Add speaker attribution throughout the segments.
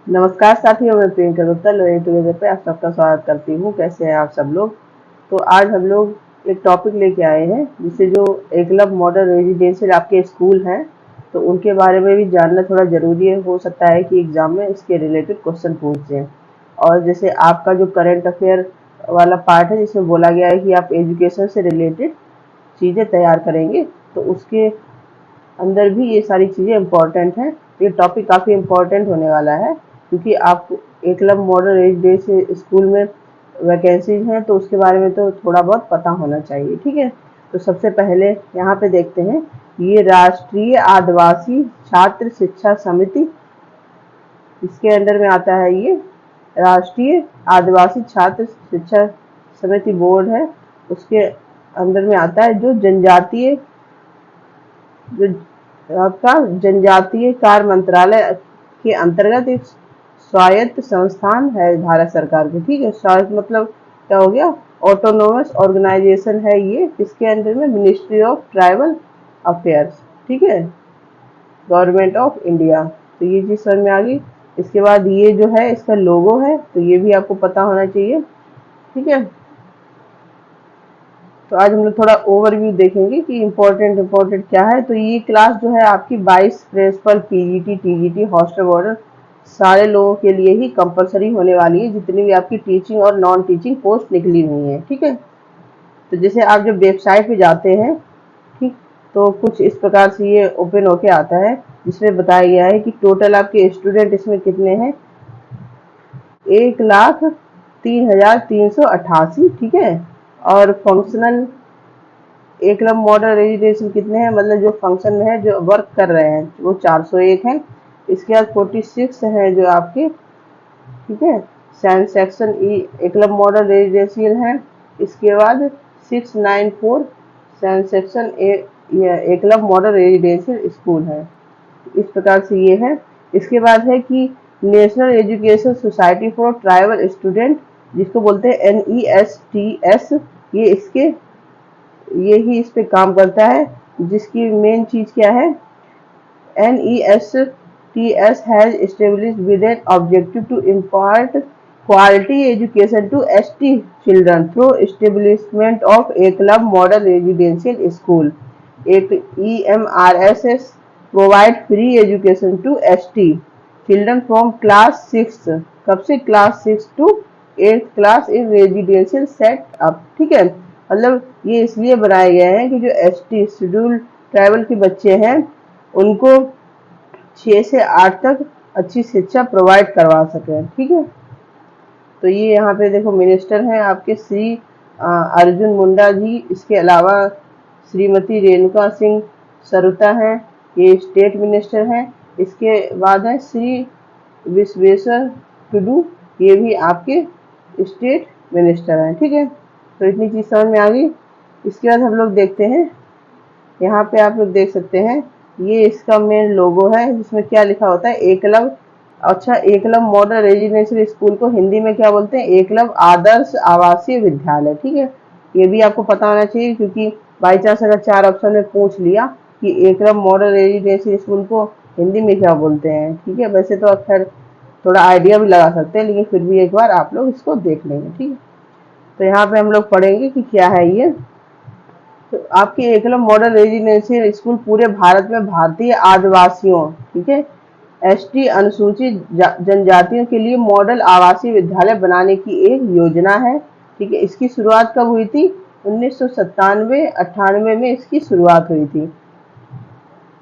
Speaker 1: नमस्कार साथियों, मैं प्रियंका गुप्ता लर्निंग टुगेदर पे आप सबका स्वागत करती हूँ। कैसे हैं आप सब लोग। तो आज हम लोग एक टॉपिक लेके आए हैं जिसे जो एकलव्य मॉडल रेजिडेंशियल आपके स्कूल हैं तो उनके बारे में भी जानना थोड़ा ज़रूरी है। हो सकता है कि एग्जाम में इसके रिलेटेड क्वेश्चन पूछ दें। और जैसे आपका जो करंट अफेयर वाला पार्ट है जिसमें बोला गया है कि आप एजुकेशन से रिलेटेड चीज़ें तैयार करेंगे, तो उसके अंदर भी ये सारी चीज़ें इम्पोर्टेंट हैं। ये टॉपिक काफ़ी इम्पोर्टेंट होने वाला है क्योंकि आप एकलव्य मॉडल रेजिडेंशियल स्कूल में वैकेंसीज हैं तो उसके बारे में तो थोड़ा बहुत पता होना चाहिए। ठीक है, तो सबसे पहले यहाँ पे देखते हैं, ये राष्ट्रीय आदिवासी छात्र शिक्षा समिति, इसके अंडर में आता है। ये राष्ट्रीय आदिवासी छात्र शिक्षा समिति बोर्ड है, उसके अंदर में आता है। जो आपका जनजातीय कार्य मंत्रालय के अंतर्गत एक स्वायत्त संस्थान है भारत सरकार की। ठीक है, स्वायत्त मतलब क्या हो गया, ऑटोनोमस ऑर्गेनाइजेशन है ये। इसके अंदर में मिनिस्ट्री ऑफ ट्राइबल अफेयर्स, ठीक है, गवर्नमेंट ऑफ इंडिया। तो ये चीज़ समझ में आ गई। इसके बाद ये जो है इसका लोगो है, तो ये भी आपको पता होना चाहिए। ठीक है, तो आज हम लोग थोड़ा ओवरव्यू देखेंगे कि इम्पोर्टेंट क्या है। तो ये क्लास जो है आपकी 22 principal PGT TGT hostel warden सारे लोगों के लिए ही कंपलसरी होने वाली है, जितनी भी आपकी टीचिंग और नॉन टीचिंग पोस्ट निकली हुई हैं। ठीक है, तो जैसे आप जब वेबसाइट पे जाते हैं, ठीक, तो कुछ इस प्रकार से ये ओपन होके आता है जिसमें बताया गया है कि टोटल आपके स्टूडेंट इसमें कितने हैं, 1,03,388। ठीक है, और फंक्शनल एकलव्य मॉडल रेजिडेंशियल कितने हैं, मतलब जो फंक्शन में है, जो वर्क कर रहे हैं, वो 401 हैं। इसके बाद 46 हैं जो आपके, ठीक है, science section E Eklavya model residential हैं। इसके बाद 694 science section Eklavya model residential school है। इस प्रकार से ये है। इसके बाद है कि national education society for tribal student, जिसको बोलते हैं NESTS, ये ही इस पे काम करता है। जिसकी मेन चीज क्या है, NESTS has established with an objective to impart quality education to ST children through establishment of Eklavya model residential school. EMRSS provide free education to ST children from class 6, कब से, class 6 to 8th class in residential set up। ठीक है, मतलब ये इसलिए बनाए गए हैं कि जो ST शेड्यूल ट्राइबल के बच्चे हैं उनको 6 से 8 तक अच्छी शिक्षा प्रोवाइड करवा सकें। ठीक है, तो ये यहाँ पे देखो मिनिस्टर हैं आपके श्री अर्जुन मुंडा जी। इसके अलावा श्रीमती रेणुका सिंह सरुता हैं, ये स्टेट मिनिस्टर हैं। इसके बाद है श्री विश्वेश्वर टुडू, ये भी आपके स्टेट मिनिस्टर हैं। ठीक है, तो इतनी चीज़ समझ में आ गई। इसके बाद हम लोग देखते हैं, यहाँ पे आप लोग देख सकते हैं, ये इसका मेन लोगो है जिसमें क्या लिखा होता है, एकलव्य। अच्छा, एकलव्य मॉडल रेजिडेंशियल स्कूल को हिंदी में क्या बोलते हैं, एकलव्य आदर्श आवासीय विद्यालय। ठीक है, ये भी आपको पता होना चाहिए क्योंकि बाई चांस अगर 4 ऑप्शन में पूछ लिया कि एकलव्य मॉडल रेजिडेंशियल स्कूल को हिंदी में क्या बोलते हैं। ठीक है, वैसे तो अक्सर थोड़ा आइडिया भी लगा सकते हैं, लेकिन फिर भी एक बार आप लोग इसको देख लेंगे। ठीक है, तो यहाँ पे हम लोग पढ़ेंगे कि क्या है ये। तो आपके एकलव्य मॉडल रेजिडेंशियल स्कूल पूरे भारत में भारतीय आदिवासियों, ठीक है, ST अनुसूचित जनजातियों के लिए मॉडल आवासीय विद्यालय बनाने की एक योजना है। ठीक है, इसकी शुरुआत कब हुई थी, 1997-98 में इसकी शुरुआत हुई थी।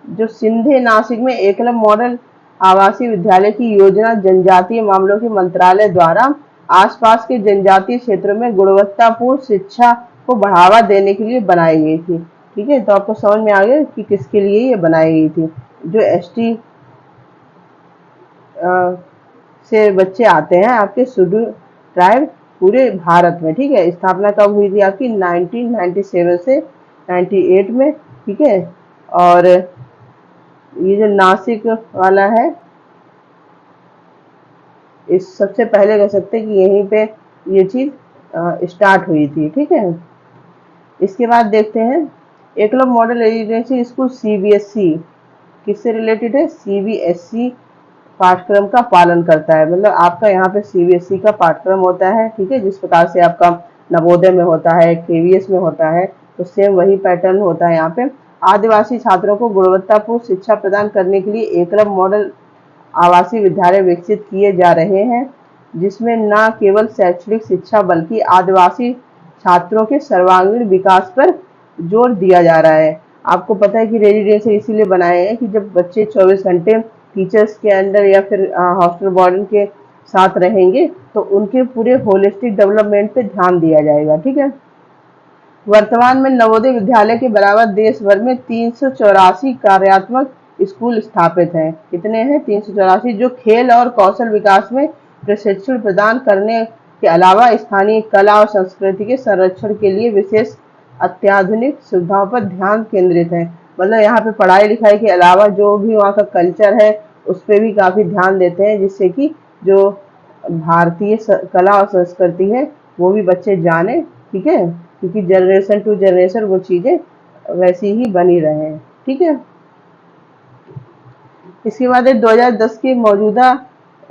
Speaker 1: जो सिंधे नासिक में एकलव्य मॉडल आवासीय विद्यालय की योजना जनजातीय मामलों के मंत्रालय द्वारा आसपास के जनजातीय क्षेत्रों में गुणवत्तापूर्ण शिक्षा को बढ़ावा देने के लिए बनाई गई थी। ठीक है, तो आपको समझ में आ गया कि किसके लिए ये बनाई गई थी। जो ST से बच्चे आते हैं आपके शेड्यूल ट्राइब पूरे भारत में। ठीक है, स्थापना कब हुई थी आपकी, 1997 से 98 में। ठीक है, और ये जो नासिक वाला है, इस सबसे पहले कह सकते हैं कि यहीं पे ये चीज स्टार्ट हुई थी। ठीक है, इसके बाद देखते हैं Eklavya model residential school CBSE किससे रिलेटेड है, CBSE पाठ्यक्रम का पालन करता है। मतलब आपका यहाँ पे सीबीएसई का पाठ्यक्रम होता है, ठीक है, जिस प्रकार से आपका नवोदय में होता है, केवीएस में होता है, तो सेम वही पैटर्न होता है यहाँ पे। आदिवासी छात्रों को गुणवत्तापूर्ण शिक्षा प्रदान करने के लिए एकलव्य मॉडल आवासीय विद्यालय विकसित किए जा रहे हैं, जिसमें न केवल शैक्षणिक शिक्षा बल्कि आदिवासी छात्रों के सर्वांगीण विकास पर जोर दिया जा रहा है। आपको पता है कि रेजिडेंशियल इसीलिए बनाए हैं कि जब बच्चे 24 घंटे टीचर्स के अंडर या फिर हॉस्टल वार्डन के साथ रहेंगे तो उनके पूरे होलिस्टिक डेवलपमेंट पे ध्यान दिया जाएगा, ठीक है। वर्तमान में नवोदय विद्यालय के बराबर देश भर में 384 कार्यात्मक स्कूल स्थापित हैं। कितने हैं? 384, जो खेल और कौशल विकास में प्रशिक्षण प्रदान करने के अलावा स्थानीय कला और संस्कृति के संरक्षण के लिए विशेष अत्याधुनिक सुविधाओं पर ध्यान केंद्रित है। मतलब यहाँ पे पढ़ाई लिखाई के अलावा जो भी वहाँ का कल्चर है उस पर भी काफी ध्यान देते हैं, जिससे कि जो भारतीय कला और संस्कृति है वो भी बच्चे जाने, ठीक है, क्योंकि जनरेशन टू जनरेशन वो चीजें वैसी ही बनी रहे, ठीक है। इसके बाद 2010 के मौजूदा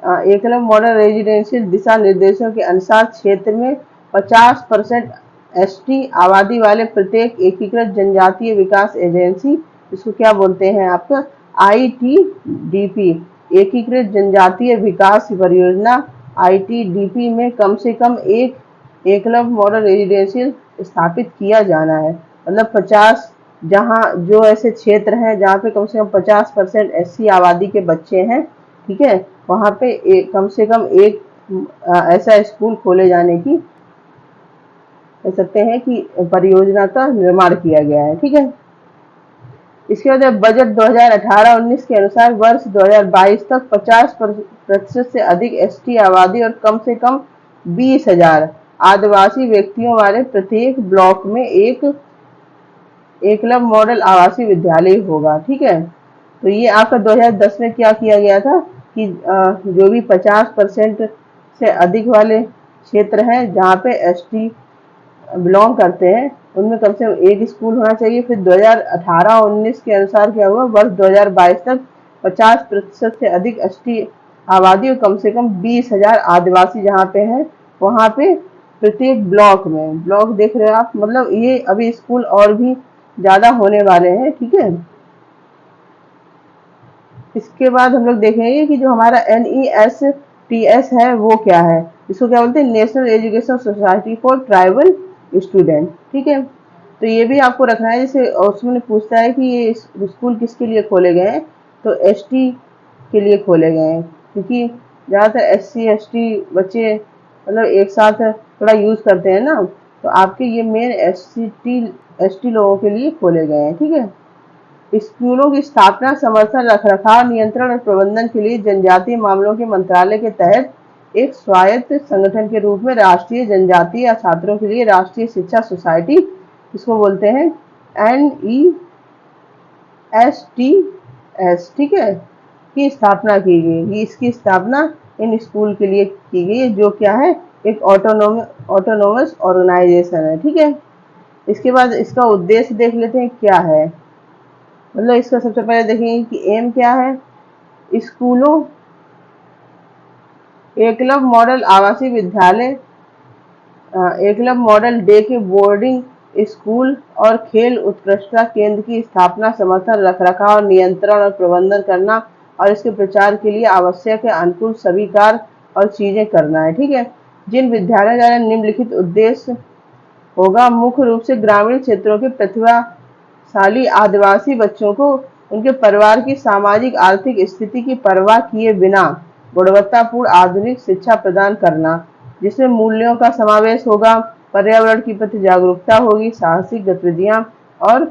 Speaker 1: एकलव्य मॉडल रेजिडेंशियल दिशा निर्देशों के अनुसार क्षेत्र में 50% एसटी आबादी वाले प्रत्येक एकीकृत जनजातीय विकास एजेंसी, इसको क्या बोलते हैं आपका आईटीडीपी, एकीकृत जनजातीय विकास परियोजना आईटीडीपी में कम से कम एक एकलव्य मॉडल रेजिडेंशियल स्थापित किया जाना है। मतलब 50 जहाँ जो ऐसे क्षेत्र हैं जहाँ पे कम से कम 50% एससी आबादी के बच्चे हैं, ठीक है, वहाँ पे कम से कम एक ऐसा स्कूल खोले जाने की कह सकते हैं कि परियोजना का निर्माण किया गया है, ठीक है। इसके बाद बजट 2018-19 के अनुसार वर्ष 2022 तक 50% से अधिक एसटी आबादी और कम से कम 20,000 आदिवासी व्यक्तियों वाले प्रत्येक ब्लॉक में एक एकलव्य मॉडल आवासीय विद्यालय होगा, ठीक है। तो ये आपका 2010 में क्या किया गया था कि जो भी 50% से अधिक वाले क्षेत्र हैं जहाँ पे एसटी बिलोंग करते हैं उनमें कम से कम एक स्कूल होना चाहिए। फिर 2018-19 के अनुसार क्या हुआ, वर्ष 2022 तक 50% से अधिक एसटी आबादी और कम से कम 20,000 आदिवासी जहाँ पे हैं वहाँ पे प्रत्येक ब्लॉक में, ब्लॉक देख रहे हो आप, मतलब ये अभी स्कूल और भी ज्यादा होने वाले हैं, ठीक है। इसके बाद हम लोग देखेंगे कि जो हमारा NESTS है वो क्या है। इसको क्या बोलते हैं? National education society for tribal student, ठीक है। तो ये भी आपको रखना है। जैसे उसमें पूछता है कि ये स्कूल किसके लिए खोले गए हैं, तो एसटी के लिए खोले गए हैं, क्योंकि ज़्यादातर SC ST बच्चे मतलब एक साथ थोड़ा यूज करते हैं ना, तो आपके ये मेन ST लोगों के लिए खोले गए हैं, ठीक है। स्कूलों की स्थापना, समर्थन, रखरखाव, नियंत्रण और प्रबंधन के लिए जनजातीय मामलों के मंत्रालय के तहत एक स्वायत्त संगठन के रूप में राष्ट्रीय जनजातीय छात्रों के लिए राष्ट्रीय शिक्षा सोसाइटी, इसको बोलते हैं NESTS, ठीक है, की स्थापना की गई। इसकी स्थापना इन स्कूल के लिए की गई है, जो क्या है, एक ऑटोनोमस ऑर्गेनाइजेशन है, ठीक है। इसके बाद इसका उद्देश्य देख लेते हैं क्या है। मतलब इसका सबसे पहले देखेंगे कि एम क्या है। स्कूलों, एकलव्य मॉडल आवासीय विद्यालय, एकलव्य मॉडल डे के बोर्डिंग स्कूल और खेल उत्कृष्टता केंद्र की स्थापना, समर्थन, रखरखाव, नियंत्रण और प्रबंधन करना और इसके प्रचार के लिए आवश्यक है अनुकूल सभी कार्य और चीजें करना है, ठीक है। जिन विद्यालयों द्वारा निम्नलिखित उद्देश्य होगा, मुख्य रूप से ग्रामीण क्षेत्रों के प्रतिभाशाली आदिवासी बच्चों को उनके परिवार की सामाजिक आर्थिक स्थिति की परवाह किए बिना गुणवत्तापूर्ण आधुनिक शिक्षा प्रदान करना, जिसमें मूल्यों का समावेश होगा, पर्यावरण के प्रति जागरूकता होगी, साहसिक गतिविधियां और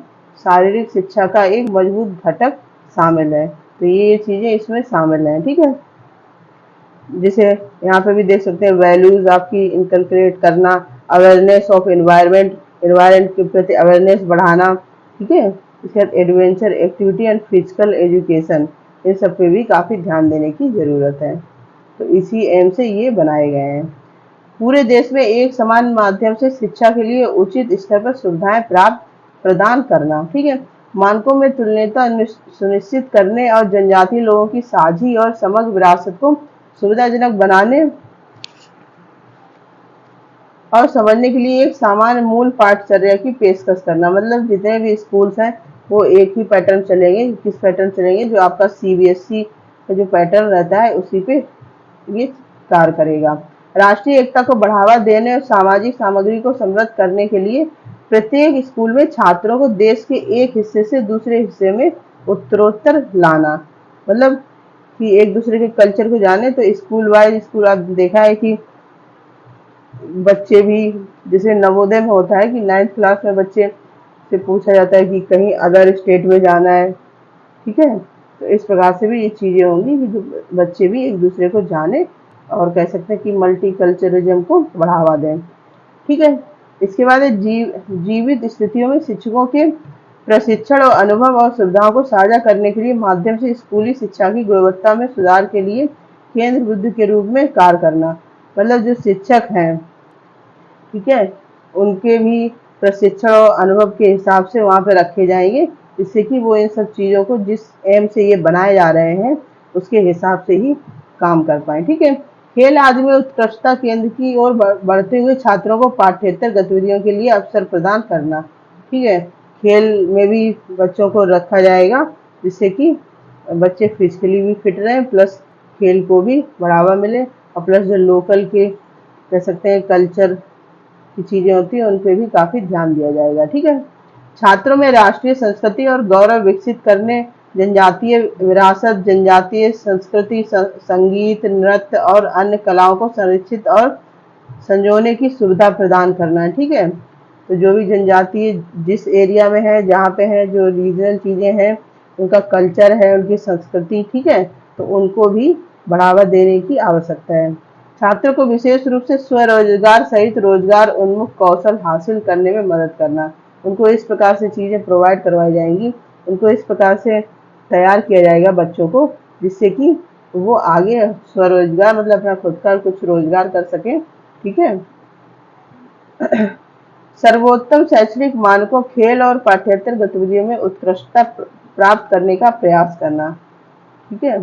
Speaker 1: शारीरिक शिक्षा का एक मजबूत घटक शामिल है। तो ये चीजें इसमें शामिल हैं, ठीक है। जैसे यहाँ पे भी देख सकते हैं वैल्यूज आपकी इनकलकुलेट करना, अवेयरनेस ऑफ एनवायरनमेंट के प्रति अवेयरनेस बढ़ाना, ठीक है। इसके बाद adventure activity and physical education, इन सब पे भी काफ़ी ध्यान देने की ज़रूरत है। तो इसी एम से ये बनाए गए हैं। पूरे देश में एक समान माध्यम से शिक्षा के लिए उचित स्तर पर सुविधाएं प्राप्त प्रदान करना, ठीक है। मानकों में तुल्यता सुनिश्चित करने और जनजातीय लोगों की साझी और समग्र विरासत को सुविधाजनक बनाने और समझने के लिए एक सामान्य मूल पाठचर्या की पेशकश करना। मतलब जितने भी स्कूल्स हैं वो एक ही पैटर्न चलेंगे। किस पैटर्न चलेंगे? जो आपका सीबीएसई का जो पैटर्न रहता है उसी पे ये कार्य करेगा। राष्ट्रीय एकता को बढ़ावा देने और सामाजिक सामग्री को समृद्ध करने के लिए प्रत्येक स्कूल में छात्रों को देश के एक हिस्से से दूसरे हिस्से में उत्तरोत्तर लाना। मतलब कि एक दूसरे के कल्चर को जाने। तो स्कूल वाइज स्कूल आप देखा है कि बच्चे भी, जैसे नवोदय में होता है कि 9th क्लास में बच्चे से पूछा जाता है कि कहीं अदर स्टेट में जाना है, ठीक है। तो इस प्रकार से भी ये चीजें होंगी कि जो बच्चे भी एक दूसरे को जाने और कह सकते हैं कि मल्टीकल्चरलिज्म को बढ़ावा दें, ठीक है। इसके बाद जीवित स्थितियों में शिक्षकों के प्रशिक्षण और अनुभव और सुविधाओं को साझा करने के लिए माध्यम से स्कूली शिक्षा की गुणवत्ता में सुधार के लिए केंद्र बिंदु के रूप में कार्य करना। मतलब जो शिक्षक हैं, ठीक है, उनके भी प्रशिक्षण और अनुभव के हिसाब से वहाँ पे रखे जाएंगे, जिससे कि वो इन सब चीज़ों को जिस एम से ये बनाए जा रहे हैं उसके हिसाब से ही काम कर पाए, ठीक है। खेल आदि में उत्कृष्टता केंद्र की ओर बढ़ते हुए छात्रों को पाठ्येतर गतिविधियों के लिए अवसर प्रदान करना, ठीक है। खेल में भी बच्चों को रखा जाएगा जिससे कि बच्चे फिजिकली भी फिट रहें, प्लस खेल को भी बढ़ावा मिले, और प्लस जो लोकल के कह सकते हैं कल्चर की चीज़ें होती हैं उन पर भी काफ़ी ध्यान दिया जाएगा, ठीक है। छात्रों में राष्ट्रीय संस्कृति और गौरव विकसित करने, जनजातीय विरासत, जनजातीय संस्कृति, संगीत, नृत्य और अन्य कलाओं को संरक्षित और संजोने की सुविधा प्रदान करना, ठीक है। तो जो भी जनजातीय जिस एरिया में है, जहाँ पे है, जो रीजनल चीज़ें हैं, उनका कल्चर है, उनकी संस्कृति, ठीक है, तो उनको भी बढ़ावा देने की आवश्यकता है। छात्रों को विशेष रूप से स्वरोजगार सहित रोजगार उन्मुख कौशल हासिल करने में मदद करना। उनको इस प्रकार से चीज़ें प्रोवाइड करवाई जाएंगी, उनको इस प्रकार से तैयार किया जाएगा बच्चों को, जिससे कि वो आगे स्वरोजगार मतलब अपना खुद का कुछ रोजगार कर सकें, ठीक है। सर्वोत्तम शैक्षणिक मानकों, खेल और पाठ्येतर गतिविधियों में उत्कृष्टता प्राप्त करने का प्रयास करना, ठीक है,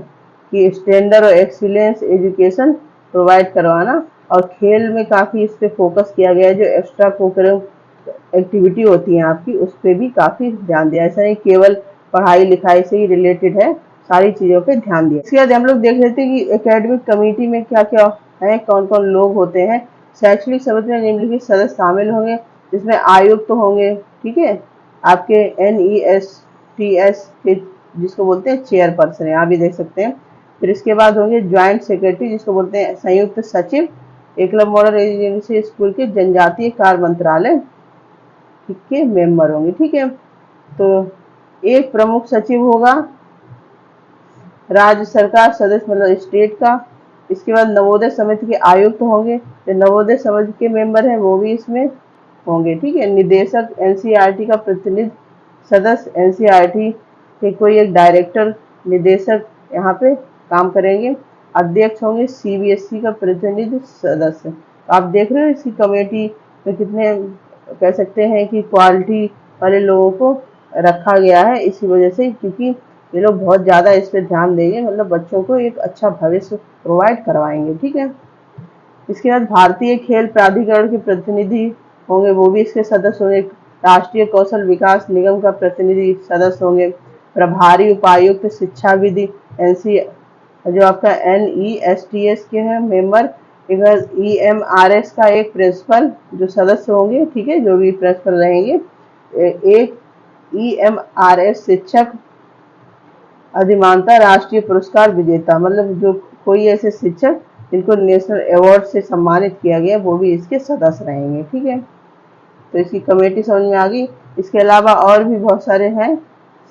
Speaker 1: कि स्टैंडर्ड और एक्सीलेंस एजुकेशन प्रोवाइड करवाना। और खेल में काफ़ी इस पे फोकस किया गया है, जो एक्स्ट्रा कोकरिकुलर एक्टिविटी होती है आपकी, उस पर भी काफ़ी ध्यान दिया। ऐसा नहीं केवल पढ़ाई लिखाई से ही रिलेटेड है, सारी चीज़ों पे ध्यान दिया। इसके बाद हम लोग देख लेते हैं कि एकेडमिक कमेटी में क्या क्या है, कौन कौन लोग होते हैं। शैक्षणिक समिति में निम्नलिखित सदस्य शामिल होंगे, जिसमें आयुक्त तो होंगे, ठीक है, आपके NESTS के जिसको बोलते हैं चेयरपर्सन है, आप भी देख सकते हैं। फिर इसके बाद होंगे ज्वाइंट सेक्रेटरी, जिसको बोलते हैं संयुक्त सचिव, एकलव्य मॉडल रेजिडेंशियल स्कूल के जनजातीय कार्य मंत्रालय के मेंबर होंगे, ठीक है। तो एक प्रमुख सचिव होगा राज्य सरकार सदस्य मतलब स्टेट का। इसके बाद नवोदय समिति के आयुक्त होंगे, जो नवोदय समिति के मेंबर हैं वो भी इसमें होंगे, ठीक है। निदेशक NCERT का प्रतिनिधि सदस्य, NCERT के कोई एक डायरेक्टर निदेशक यहाँ पे काम करेंगे। अध्यक्ष होंगे CBSE का प्रतिनिधि सदस्य। आप देख रहे हो इसकी कमेटी में कितने कह सकते हैं कि क्वालिटी वाले लोगों को रखा गया है, इसी वजह से, क्योंकि ये लोग बहुत ज़्यादा इस पर ध्यान देंगे, मतलब बच्चों को एक अच्छा भविष्य प्रोवाइड करवाएंगे, ठीक है। इसके बाद भारतीय खेल प्राधिकरण के प्रतिनिधि होंगे, वो भी इसके सदस्य होंगे। राष्ट्रीय कौशल विकास निगम का प्रतिनिधि सदस्य होंगे। प्रभारी उपायुक्त शिक्षा विधि NC जो आपका NESTS के हैं मेंबर। इधर EMRS का एक प्रिंसिपल जो सदस्य होंगे, ठीक है, जो भी प्रिंसिपल रहेंगे। एक EMRS शिक्षक अधिमानता राष्ट्रीय पुरस्कार विजेता, मतलब जो कोई ऐसे शिक्षक जिनको नेशनल अवार्ड से सम्मानित किया गया वो भी इसके सदस्य रहेंगे, ठीक है। तो इसकी कमेटी समझ में आ गई। इसके अलावा और भी बहुत सारे हैं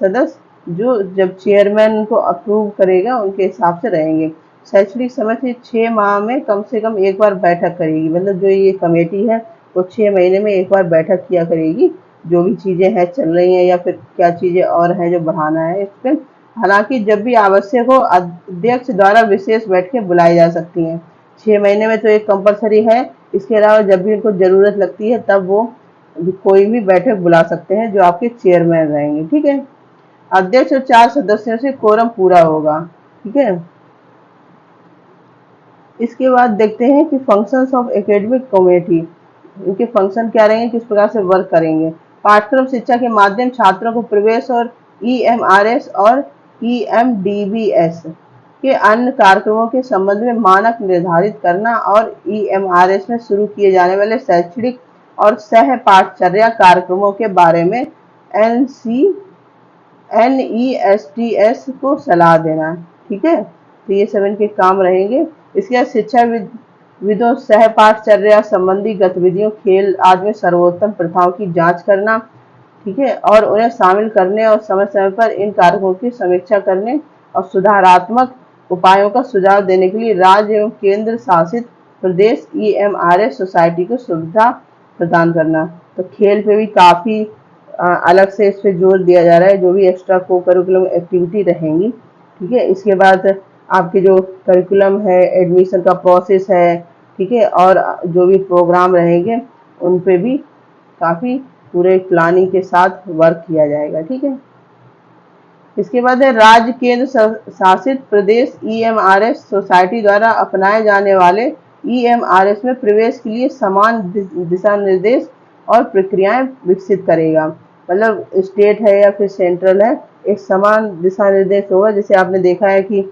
Speaker 1: सदस्य जो जब चेयरमैन उनको अप्रूव करेगा उनके हिसाब से रहेंगे। शैक्षणिक समिति 6 माह में कम से कम एक बार बैठक करेगी, मतलब जो ये कमेटी है वो 6 महीने में एक बार बैठक किया करेगी, जो भी चीज़ें हैं चल रही हैं या फिर क्या चीज़ें और हैं जो बढ़ाना है इस पर। हालांकि जब भी आवश्यक हो अध्यक्ष द्वारा विशेष बैठकें बुलाई जा सकती हैं। 6 महीने में तो एक कंपलसरी है, इसके अलावा जब भी उनको ज़रूरत लगती है तब वो कोई भी बैठक बुला सकते हैं जो आपके चेयरमैन रहेंगे। ठीक है, अध्यक्ष और 4 सदस्यों से कोरम पूरा होगा। ठीक है, इसके बाद देखते हैं कि फंक्शंस ऑफ एकेडमिक कमेटी, इनके फंक्शन क्या रहेंगे, किस प्रकार से वर्क करेंगे। पाठ्यक्रम शिक्षा के माध्यम छात्रों को प्रवेश और ईएमआरएस और ईएमडीबीएस के अन्य कार्यक्रमों के संबंध में मानक निर्धारित करना और ईएमआरएस में शुरू किए जाने वाले शैक्षणिक और सह पाठचर्या कार्यक्रमों के बारे में NESTS को सलाह देना। ठीक है, तो ये सब इनके काम रहेंगे। इसके बाद शिक्षा विदों सह पाठचर्या संबंधी गतिविधियों, खेल आदि में सर्वोत्तम प्रथाओं की जांच करना। ठीक है, और उन्हें शामिल करने और समय समय पर इन कारकों की समीक्षा करने और सुधारात्मक उपायों का सुझाव देने के लिए राज्य एवं केंद्र शासित प्रदेश ईएमआरएस सोसाइटी को सुविधा प्रदान करना। तो खेल पे भी काफी अलग से इस पे जोर दिया जा रहा है, जो भी एक्स्ट्रा को करिकुलम एक्टिविटी रहेंगी। ठीक है, इसके बाद आपके जो करिकुलम है, एडमिशन का प्रोसेस है, ठीक है, और जो भी प्रोग्राम रहेंगे उन पे भी काफी पूरे प्लानिंग के साथ वर्क किया जाएगा। ठीक है, इसके बाद है राज्य केंद्र शासित प्रदेश ईएमआरएस सोसाइटी द्वारा अपनाए जाने वाले ईएमआरएस में प्रवेश के लिए समान दिशा निर्देश और प्रक्रियाएं विकसित करेगा। मतलब स्टेट है या फिर सेंट्रल है, एक समान दिशा निर्देश होगा। जैसे आपने देखा है कि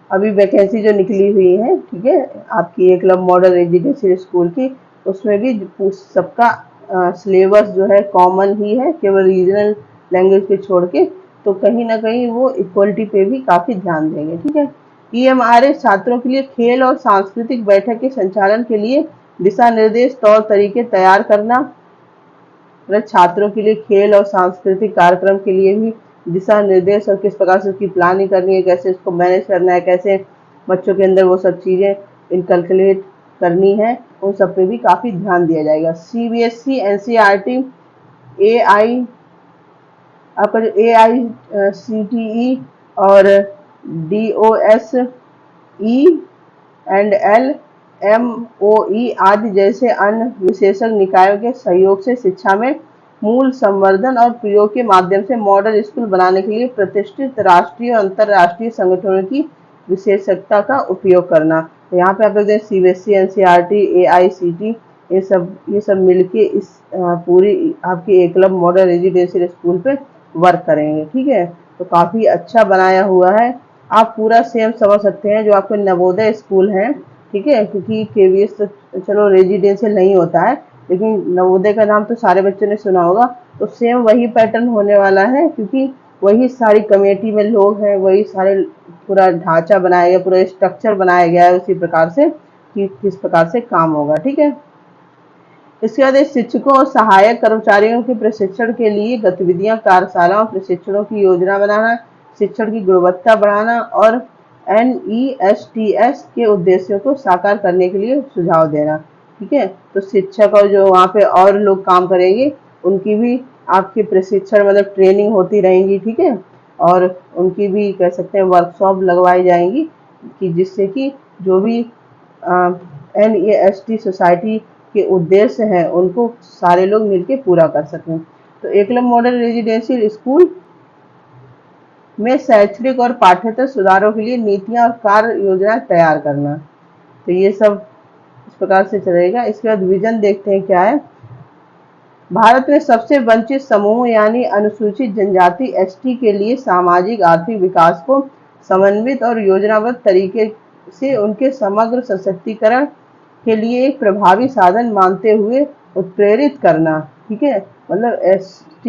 Speaker 1: अभी वैकेंसी जो निकली हुई है, ठीक है, आपकी एकलव्य मॉडल रेजिडेंशियल स्कूल की, उसमें भी सबका सिलेबस जो है कॉमन ही है, केवल रीजनल लैंग्वेज पे छोड़ के। तो कहीं ना कहीं वो इक्वलिटी पे भी काफी ध्यान देंगे। ठीक है, ईएमआरएस छात्रों के लिए खेल और सांस्कृतिक बैठक के संचालन के लिए दिशा निर्देश, तौर तरीके तैयार करना। मतलब छात्रों के लिए खेल और सांस्कृतिक कार्यक्रम के लिए भी दिशा निर्देश और किस प्रकार से उसकी प्लानिंग करनी है, कैसे उसको मैनेज करना है, कैसे बच्चों के अंदर वो सब चीजें इनकलकुलेट करनी है, उन सब पे भी काफी ध्यान दिया जाएगा। सीबीएसई, एनसीईआरटी, एआई आपका जो AICTE और DOSE&LMOE आदि जैसे अन्य विशेषज्ञ निकायों के सहयोग से शिक्षा में मूल संवर्धन और प्रयोग के माध्यम से मॉडल स्कूल बनाने के लिए प्रतिष्ठित राष्ट्रीय और अंतर्राष्ट्रीय संगठनों की विशेषज्ञता का उपयोग करना। तो यहाँ पे आप देखते हैं CBSE, NCERT, AICTE ये सब मिलके इस पूरी आपकी एकलव्य मॉडल रेजिडेंशियल स्कूल पे वर्क करेंगे। ठीक है, तो काफी अच्छा बनाया हुआ है। आप पूरा सेम समझ सकते हैं जो आपके नवोदय स्कूल हैं। ठीक है, क्योंकि केवीएस तो चलो रेजिडेंशियल नहीं होता है, लेकिन नवोदय का नाम तो सारे बच्चों ने सुना होगा। तो सेम वही पैटर्न होने वाला है, क्योंकि वही सारी कमेटी में लोग हैं, वही सारे पूरा ढांचा बनाया गया, पूरा स्ट्रक्चर बनाया गया है उसी प्रकार से कि किस प्रकार से काम होगा। ठीक है, इसके बाद शिक्षकों और सहायक कर्मचारियों के प्रशिक्षण के लिए गतिविधियां, कार्यशालाओं, प्रशिक्षणों की योजना बनाना, शिक्षण की गुणवत्ता बढ़ाना और NESTS के उद्देश्यों को साकार करने के लिए सुझाव देना। ठीक है, तो शिक्षक और जो वहाँ पे और लोग काम करेंगे उनकी भी आपकी प्रशिक्षण मतलब ट्रेनिंग होती रहेंगी। ठीक है, और उनकी भी कह सकते हैं वर्कशॉप लगवाई जाएंगी कि जिससे कि जो भी NEST सोसाइटी के उद्देश्य हैं उनको सारे लोग मिलकर पूरा कर सकें। तो एकलव्य मॉडल रेजिडेंशियल स्कूल में शैक्षणिक और पाठ्येतर सुधारों के लिए नीतियां और कार्य योजना तैयार करना। तो ये सब इस प्रकार से चलेगा। इसके बाद विजन देखते हैं क्या है। भारत में सबसे वंचित समूह यानी अनुसूचित जनजाति ST के लिए सामाजिक आर्थिक विकास को समन्वित और योजनाबद्ध तरीके से उनके समग्र सशक्तिकरण के लिए एक प्रभावी साधन मानते हुए उत्प्रेरित करना। ठीक है, मतलब ST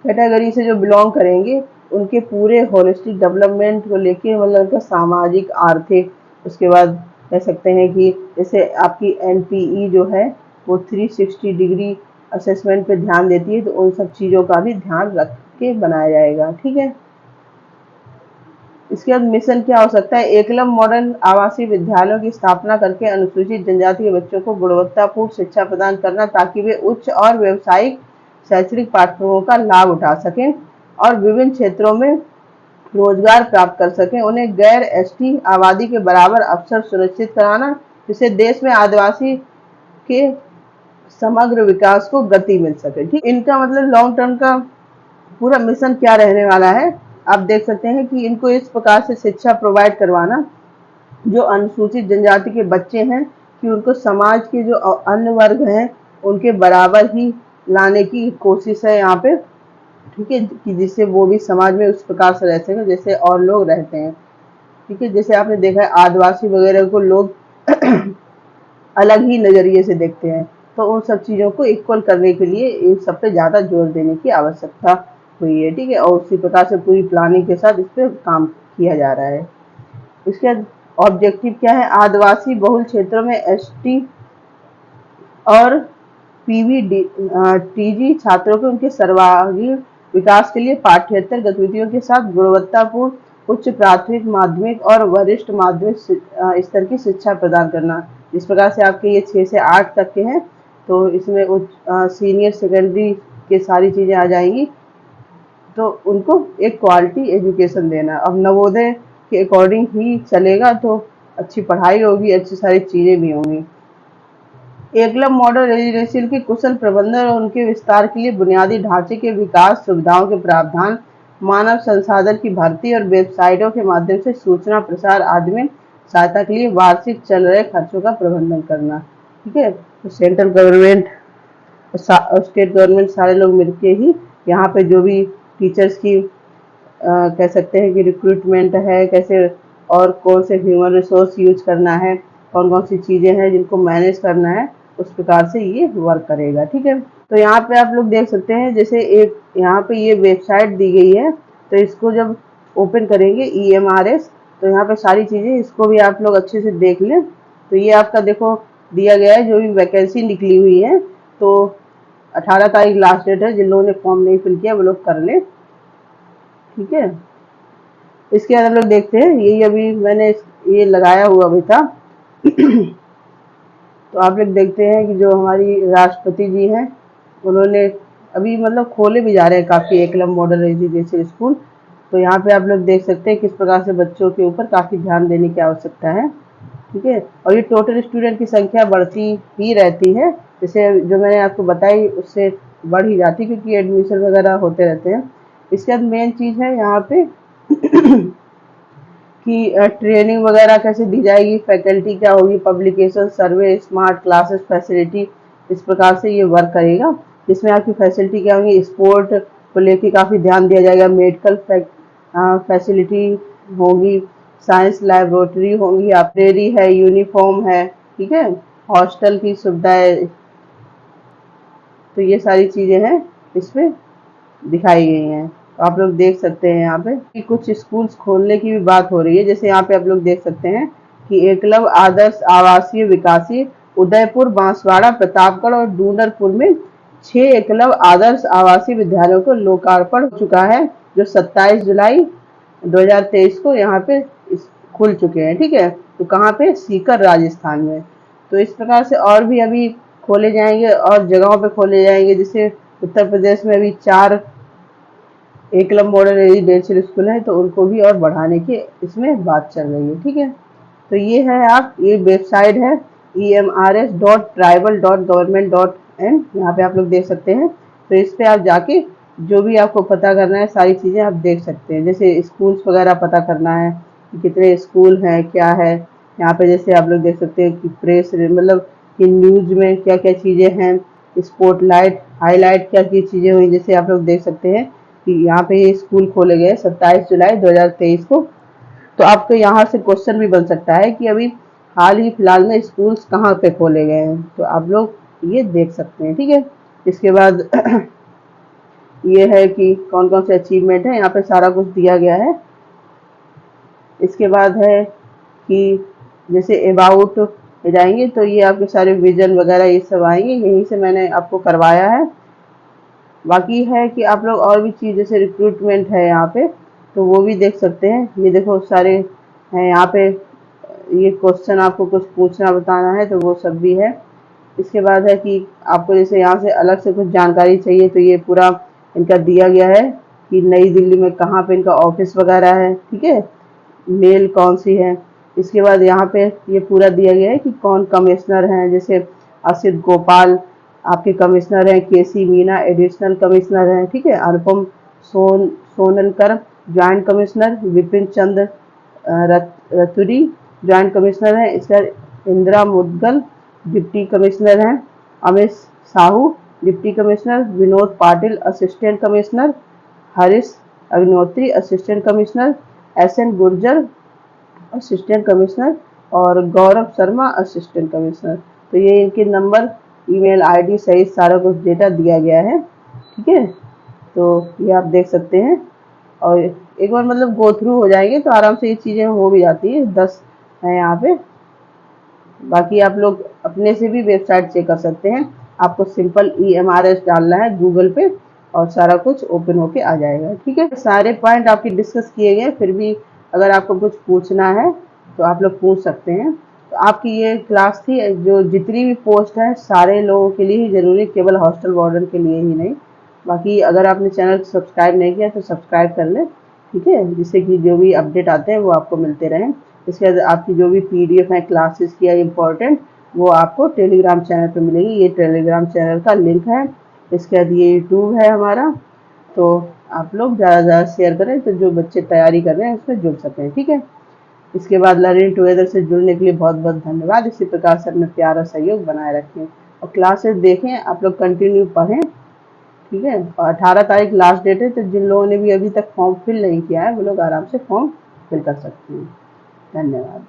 Speaker 1: कैटेगरी से जो बिलोंग करेंगे उनके पूरे होलिस्टिक डेवलपमेंट को लेके, मतलब उनका सामाजिक आर्थिक, उसके बाद कह सकते हैं कि जैसे आपकी NPE जो है वो 360 डिग्री असेसमेंट पे ध्यान देती है, तो उन सब चीज़ों का भी ध्यान रख के बनाया जाएगा। ठीक है, इसके बाद मिशन क्या हो सकता है। एकलव्य मॉडल आवासीय विद्यालयों की स्थापना करके अनुसूचित जनजाति के बच्चों को गुणवत्तापूर्ण शिक्षा प्रदान करना, ताकि वे उच्च और व्यावसायिक शैक्षणिक पाठ्यक्रमों का लाभ उठा सकें और विभिन्न क्षेत्रों में रोजगार प्राप्त कर सकें। उन्हें गैर ST आबादी के बराबर अवसर सुनिश्चित कराना, जिससे देश में आदिवासी के समग्र विकास को गति मिल सके। ठीक, इनका मतलब लॉन्ग टर्म का पूरा मिशन क्या रहने वाला है, आप देख सकते हैं कि इनको इस प्रकार से शिक्षा प्रोवाइड करवाना जो अनुसूचित जनजाति के बच्चे हैं कि उनको समाज के जो अन्य वर्ग हैं उनके बराबर ही लाने की कोशिश है यहाँ पे। ठीक है, कि जिससे वो भी समाज में उस प्रकार से रह सकें जैसे और लोग रहते हैं। ठीक है, जैसे आपने देखा है आदिवासी वगैरह को लोग अलग ही नजरिए से देखते हैं, तो उन सब चीज़ों को इक्वल करने के लिए इन सब पे ज़्यादा जोर देने की आवश्यकता हुई है। ठीक है, और उसी प्रकार से पूरी प्लानिंग के साथ इस पर काम किया जा रहा है। इसके बाद ऑब्जेक्टिव क्या है, आदिवासी बहुल क्षेत्रों में एसटी और पीवीटीजी छात्रों को उनके सर्वांगीण विकास के लिए पाठ्येतर गतिविधियों के साथ गुणवत्तापूर्ण उच्च प्राथमिक माध्यमिक और वरिष्ठ माध्यमिक स्तर की शिक्षा प्रदान करना। जिस प्रकार से आपके ये 6 से 8 तक के हैं, तो इसमें सीनियर सेकेंडरी के सारी चीज़ें आ जाएंगी, तो उनको एक क्वालिटी एजुकेशन देना। अब नवोदय के अकॉर्डिंग ही चलेगा तो अच्छी पढ़ाई होगी, अच्छी सारी चीज़ें भी होंगी। एकलव्य मॉडल रेजिडेंशियल के कुशल प्रबंधन और उनके विस्तार के लिए बुनियादी ढांचे के विकास, सुविधाओं के प्रावधान, मानव संसाधन की भर्ती और वेबसाइटों के माध्यम से सूचना प्रसार आदि में सहायता के लिए वार्षिक चल रहे खर्चों का प्रबंधन करना। ठीक है, तो सेंट्रल गवर्नमेंट स्टेट गवर्नमेंट सारे लोग मिलके ही यहाँ पे जो भी टीचर्स की कह सकते हैं कि रिक्रूटमेंट है कैसे, और कौन से ह्यूमन रिसोर्स यूज करना है, कौन कौन सी चीज़ें हैं जिनको मैनेज करना है, उस प्रकार से ये वर्क करेगा। ठीक है, तो यहाँ पे आप लोग देख सकते हैं जैसे एक यहाँ पे ये वेबसाइट दी गई है, तो इसको जब ओपन करेंगे EMRS, तो यहाँ पे सारी चीज़ें, इसको भी आप लोग अच्छे से देख लें। तो ये आपका देखो दिया गया है जो भी वैकेंसी निकली हुई है, तो 18 तारीख लास्ट डेट है, जिन लोगों ने फॉर्म नहीं फिल किया वो लोग कर लें। ठीक है, इसके बाद हम लोग देखते हैं, यही अभी मैंने ये लगाया हुआ भी था तो आप लोग देखते हैं कि जो हमारी राष्ट्रपति जी हैं उन्होंने अभी मतलब खोले भी जा रहे हैं काफ़ी एकलव्य मॉडल रेजिडेंशियल स्कूल। तो यहाँ पे आप लोग देख सकते हैं किस प्रकार से बच्चों के ऊपर काफ़ी ध्यान देने की आवश्यकता है। ठीक है, और ये टोटल स्टूडेंट की संख्या बढ़ती ही रहती है, जैसे जो मैंने आपको बताई उससे बढ़ ही जाती, क्योंकि एडमिशन वगैरह होते रहते हैं। इसके बाद मेन चीज़ है यहाँ पे कि ट्रेनिंग वगैरह कैसे दी जाएगी, फैकल्टी क्या होगी, पब्लिकेशन, सर्वे, स्मार्ट क्लासेस फैसिलिटी, इस प्रकार से ये वर्क करेगा। जिसमें आपकी फैसिलिटी क्या होगी, स्पोर्ट को लेके काफ़ी ध्यान दिया जाएगा, मेडिकल फैसिलिटी होगी, साइंस लैबोरेटरी होंगी, लाइब्रेरी है, यूनिफॉर्म है। ठीक है, हॉस्टल की सुविधाएं, तो ये सारी चीज़ें हैं इसमें दिखाई गई हैं। तो आप लोग देख सकते हैं यहाँ पे कि कुछ स्कूल्स खोलने की भी बात हो रही है। जैसे यहाँ पे आप लोग देख सकते हैं कि एकलव्य आदर्श आवासीय विकासीय उदयपुर, बांसवाड़ा, प्रतापगढ़ और डूंगरपुर में 6 एकलव्य आदर्श आवासीय विद्यालयों को लोकार्पण हो चुका है, जो 27 जुलाई 2023 को यहाँ पे खुल चुके हैं। ठीक है, तो कहाँ पे, सीकर राजस्थान में। तो इस प्रकार से और भी अभी खोले जाएंगे और जगहों पे खोले जाएंगे। जैसे उत्तर प्रदेश में अभी 4 एकलव्य मॉडल रेजिडेंशियल स्कूल है, तो उनको भी और बढ़ाने की इसमें बात चल रही है। ठीक है, तो ये है ये वेबसाइट है emrs.tribal.government.in, यहाँ पे आप लोग देख सकते हैं। तो इस पे आप जाके जो भी आपको पता करना है सारी चीज़ें आप देख सकते हैं। जैसे स्कूल्स वगैरह पता करना है कि कितने स्कूल हैं, क्या है। यहाँ पे जैसे आप लोग देख सकते हैं कि प्रेस मतलब कि न्यूज़ में क्या क्या चीज़ें हैं, स्पॉटलाइट हाईलाइट क्या क्या चीज़ें हुई। जैसे आप लोग देख सकते हैं कि यहाँ पे ये स्कूल खोले गए 27 जुलाई 2023 को। तो आपको यहाँ से क्वेश्चन भी बन सकता है कि अभी हाल ही फिलहाल में स्कूल्स कहाँ पे खोले गए हैं, तो आप लोग ये देख सकते हैं। ठीक है, इसके बाद ये है कि कौन कौन से अचीवमेंट है, यहाँ पे सारा कुछ दिया गया है। इसके बाद है कि जैसे अबाउट जाएंगे तो ये आपके सारे विजन वगैरह ये सब आएंगे, यहीं से मैंने आपको करवाया है। बाकी है कि आप लोग और भी चीज़ जैसे रिक्रूटमेंट है यहाँ पे, तो वो भी देख सकते हैं। ये देखो सारे हैं यहाँ पे, ये क्वेश्चन आपको कुछ पूछना बताना है तो वो सब भी है। इसके बाद है कि आपको जैसे यहाँ से अलग से कुछ जानकारी चाहिए, तो ये पूरा इनका दिया गया है कि नई दिल्ली में कहाँ पे इनका ऑफिस वगैरह है। ठीक है, मेल कौन सी है। इसके बाद यहाँ पे ये पूरा दिया गया है कि कौन कमिश्नर हैं, जैसे असित गोपाल आपके कमिश्नर हैं, केसी मीना एडिशनल कमिश्नर हैं, ठीक है। Anupam Sonalkar joint commissioner, Vipin Chandra Raturi joint commissioner हैं, sir Indira Mudgal deputy commissioner हैं, Amit Sahu deputy commissioner, Vinod Patil assistant commissioner, Harish Agnihotri assistant commissioner, SN Gurjar assistant commissioner और गौरव शर्मा असिस्टेंट कमिश्नर। तो ये इनके नंबर, ईमेल आईडी सहित सारा कुछ डेटा दिया गया है, ठीक है। तो ये आप देख सकते हैं और एक बार मतलब गो थ्रू हो जाएंगे तो आराम से ये चीज़ें हो भी जाती है। 10 है यहाँ पे, बाकी आप लोग अपने से भी वेबसाइट चेक कर सकते हैं। आपको सिंपल EMRS डालना है गूगल पे और सारा कुछ ओपन होके आ जाएगा, ठीक है। सारे पॉइंट आपके डिस्कस किए गए, फिर भी अगर आपको कुछ पूछना है तो आप लोग पूछ सकते हैं। तो आपकी ये क्लास थी, जो जितनी भी पोस्ट है सारे लोगों के लिए ही जरूरी, केवल हॉस्टल वार्डन के लिए ही नहीं। बाकी अगर आपने चैनल को सब्सक्राइब नहीं किया तो सब्सक्राइब कर लें, ठीक है, जिससे कि जो भी अपडेट आते हैं वो आपको मिलते रहें। इसके बाद आपकी जो भी PDF है क्लासेस की इम्पोर्टेंट, वो आपको टेलीग्राम चैनल पे मिलेगी। ये टेलीग्राम चैनल का लिंक है। इसके बाद ये यूट्यूब है हमारा, तो आप लोग ज़्यादा से ज़्यादा शेयर करें तो जो बच्चे तैयारी कर रहे हैं उसमें जुड़ सकें, ठीक है। इसके बाद लर्निंग टुगेदर से जुड़ने के लिए बहुत बहुत धन्यवाद। इसी प्रकार से अपना प्यार और सहयोग बनाए रखें और क्लासेस देखें, आप लोग कंटिन्यू पढ़ें, ठीक है। और 18 तारीख लास्ट डेट है, तो जिन लोगों ने भी अभी तक फॉर्म फिल नहीं किया है वो लोग आराम से फॉर्म फिल कर सकते हैं। धन्यवाद।